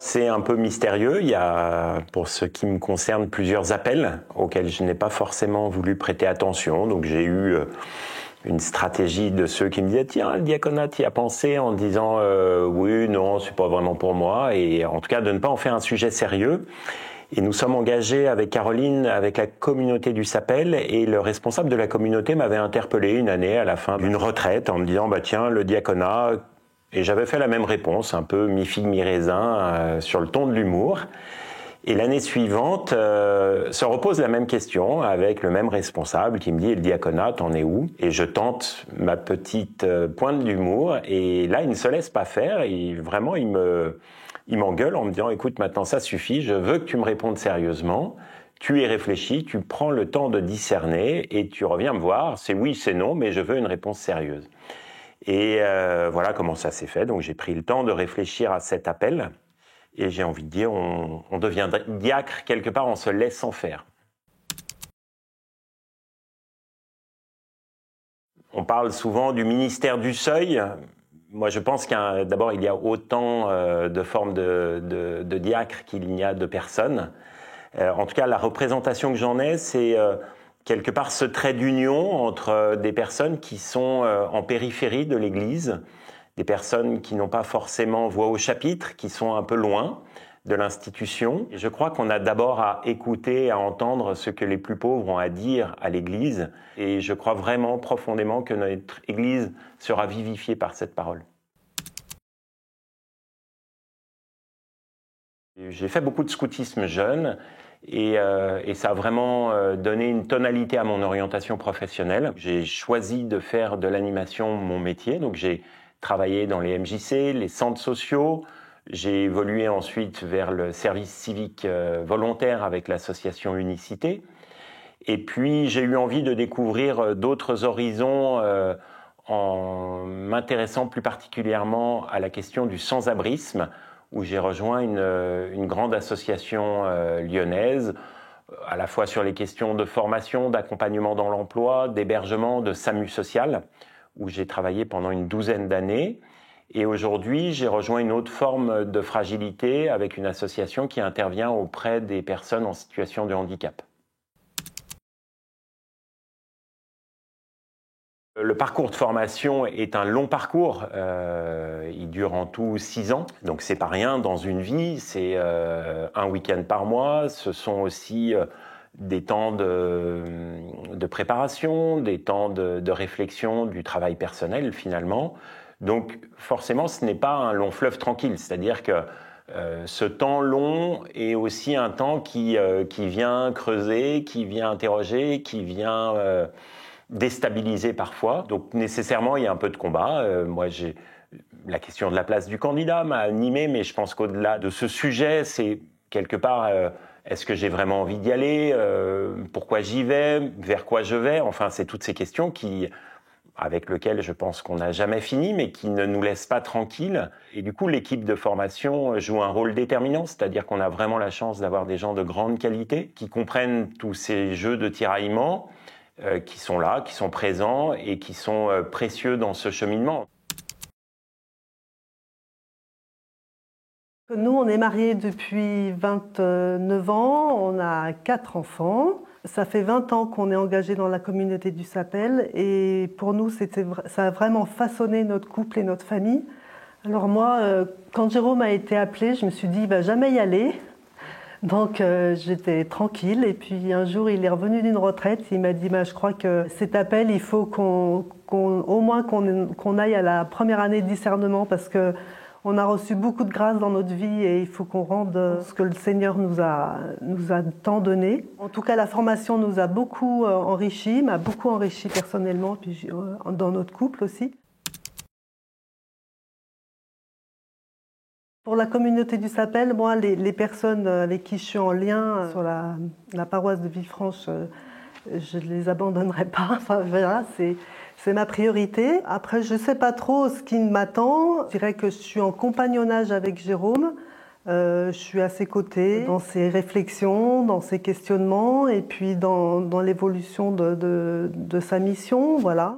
C'est un peu mystérieux. Il y a, pour ce qui me concerne, plusieurs appels auxquels je n'ai pas forcément voulu prêter attention. Donc j'ai eu une stratégie de ceux qui me disaient « Tiens, le diaconat, tu y as pensé ?» en disant oui, non, c'est pas vraiment pour moi. Et en tout cas, de ne pas en faire un sujet sérieux. Et nous sommes engagés avec Caroline, avec la communauté du Sapel, et le responsable de la communauté m'avait interpellé une année à la fin d'une retraite en me disant « Tiens, le diaconat… » Et j'avais fait la même réponse, un peu mi-figue, mi-raisin, sur le ton de l'humour. Et l'année suivante, se repose la même question avec le même responsable qui me dit « Le diaconat, t'en es où ?» Et je tente ma petite pointe d'humour. Et là, il ne se laisse pas faire. Et vraiment, il m'engueule en me disant « Écoute, maintenant, ça suffit. Je veux que tu me répondes sérieusement. Tu y réfléchis, tu prends le temps de discerner et tu reviens me voir. C'est oui, c'est non, mais je veux une réponse sérieuse. » Et voilà comment ça s'est fait. Donc j'ai pris le temps de réfléchir à cet appel. Et j'ai envie de dire, on devient diacre quelque part en se laissant faire. On parle souvent du ministère du seuil. Moi, je pense d'abord, il y a autant de formes de diacres qu'il n'y a de personnes. En tout cas, la représentation que j'en ai, c'est quelque part ce trait d'union entre des personnes qui sont en périphérie de l'Église, des personnes qui n'ont pas forcément voix au chapitre, qui sont un peu loin de l'institution. Et je crois qu'on a d'abord à écouter, à entendre ce que les plus pauvres ont à dire à l'Église. Et je crois vraiment profondément que notre Église sera vivifiée par cette parole. J'ai fait beaucoup de scoutisme jeune. Et ça a vraiment donné une tonalité à mon orientation professionnelle. J'ai choisi de faire de l'animation mon métier, donc j'ai travaillé dans les MJC, les centres sociaux, j'ai évolué ensuite vers le service civique volontaire avec l'association Unicité, et puis j'ai eu envie de découvrir d'autres horizons en m'intéressant plus particulièrement à la question du sans-abrisme, où j'ai rejoint une grande association lyonnaise, à la fois sur les questions de formation, d'accompagnement dans l'emploi, d'hébergement, de SAMU social, où j'ai travaillé pendant une douzaine d'années. Et aujourd'hui, j'ai rejoint une autre forme de fragilité avec une association qui intervient auprès des personnes en situation de handicap. Le parcours de formation est un long parcours, il dure en tout 6 ans, donc c'est pas rien dans une vie, c'est un week-end par mois, ce sont aussi des temps de préparation, des temps de réflexion, du travail personnel finalement. Donc forcément ce n'est pas un long fleuve tranquille, c'est-à-dire que ce temps long est aussi un temps qui vient creuser, qui vient interroger, qui vient déstabilisé parfois, donc nécessairement il y a un peu de combat. Moi, la question de la place du candidat m'a animé, mais je pense qu'au-delà de ce sujet, c'est quelque part, est-ce que j'ai vraiment envie d'y aller, pourquoi j'y vais, vers quoi je vais, enfin c'est toutes ces questions avec lesquelles je pense qu'on n'a jamais fini, mais qui ne nous laissent pas tranquilles. Et du coup, l'équipe de formation joue un rôle déterminant, c'est-à-dire qu'on a vraiment la chance d'avoir des gens de grande qualité, qui comprennent tous ces jeux de tiraillement, qui sont là, qui sont présents et qui sont précieux dans ce cheminement. Nous, on est mariés depuis 29 ans, on a 4 enfants. Ça fait 20 ans qu'on est engagé dans la communauté du Sapel et pour nous, ça a vraiment façonné notre couple et notre famille. Alors moi, quand Jérôme a été appelé, je me suis dit, il ne va jamais y aller. Donc j'étais tranquille et puis un jour il est revenu d'une retraite, il m'a dit je crois que cet appel il faut au moins qu'on aille à la première année de discernement parce que on a reçu beaucoup de grâce dans notre vie et il faut qu'on rende ce que le Seigneur nous a tant donné. En tout cas la formation nous a beaucoup enrichi, m'a beaucoup enrichi personnellement puis dans notre couple aussi. Pour la communauté du Sapel, moi, les personnes avec qui je suis en lien sur la paroisse de Villefranche, je ne les abandonnerai pas. Enfin, voilà, c'est ma priorité. Après, je ne sais pas trop ce qui m'attend. Je dirais que je suis en compagnonnage avec Jérôme. Je suis à ses côtés dans ses réflexions, dans ses questionnements et puis dans l'évolution de sa mission. Voilà.